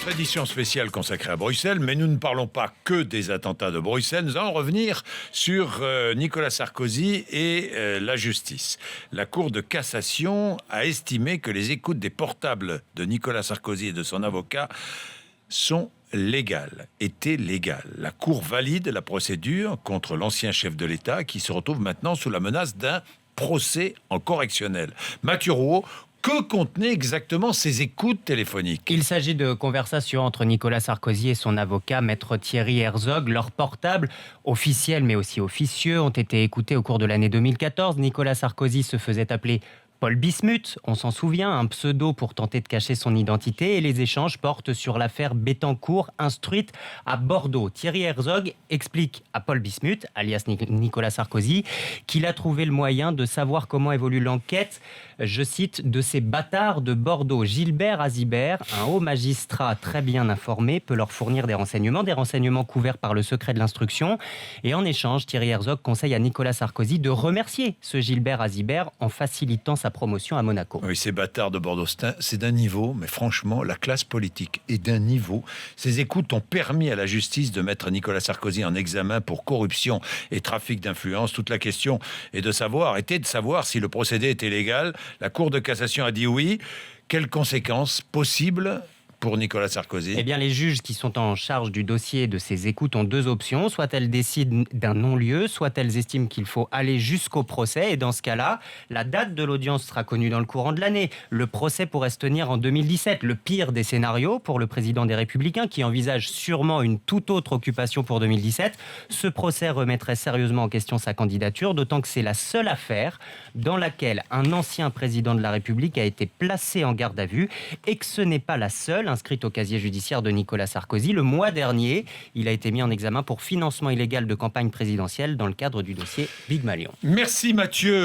Notre édition spéciale consacrée à Bruxelles, mais nous ne parlons pas que des attentats de Bruxelles. Nous allons revenir sur Nicolas Sarkozy et la justice. La Cour de cassation a estimé que les écoutes des portables de Nicolas Sarkozy et de son avocat étaient légales. La Cour valide la procédure contre l'ancien chef de l'État qui se retrouve maintenant sous la menace d'un procès en correctionnel. Mathieu Rouault, que contenaient exactement ces écoutes téléphoniques ? Il s'agit de conversations entre Nicolas Sarkozy et son avocat, maître Thierry Herzog. Leurs portables, officiels mais aussi officieux, ont été écoutés au cours de l'année 2014. Nicolas Sarkozy se faisait appeler Paul Bismuth, on s'en souvient, un pseudo pour tenter de cacher son identité, et les échanges portent sur l'affaire Bettencourt, instruite à Bordeaux. Thierry Herzog explique à Paul Bismuth, alias Nicolas Sarkozy, qu'il a trouvé le moyen de savoir comment évolue l'enquête, je cite, de ces bâtards de Bordeaux. Gilbert Azibert, un haut magistrat très bien informé, peut leur fournir des renseignements couverts par le secret de l'instruction. Et en échange, Thierry Herzog conseille à Nicolas Sarkozy de remercier ce Gilbert Azibert en facilitant sa promotion à Monaco. Oui, ces bâtards de Bordeaux, c'est d'un niveau, mais franchement, la classe politique est d'un niveau. Ces écoutes ont permis à la justice de mettre Nicolas Sarkozy en examen pour corruption et trafic d'influence. Toute la question était de savoir si le procédé était légal. La Cour de cassation a dit oui. Quelles conséquences possibles pour Nicolas Sarkozy ? Eh bien, les juges qui sont en charge du dossier de ces écoutes ont deux options. Soit elles décident d'un non-lieu, soit elles estiment qu'il faut aller jusqu'au procès. Et dans ce cas-là, la date de l'audience sera connue dans le courant de l'année. Le procès pourrait se tenir en 2017. Le pire des scénarios pour le président des Républicains, qui envisage sûrement une toute autre occupation pour 2017. Ce procès remettrait sérieusement en question sa candidature, d'autant que c'est la seule affaire dans laquelle un ancien président de la République a été placé en garde à vue et que ce n'est pas la seule inscrite au casier judiciaire de Nicolas Sarkozy. Le mois dernier, il a été mis en examen pour financement illégal de campagne présidentielle dans le cadre du dossier Big Malion. Merci Mathieu.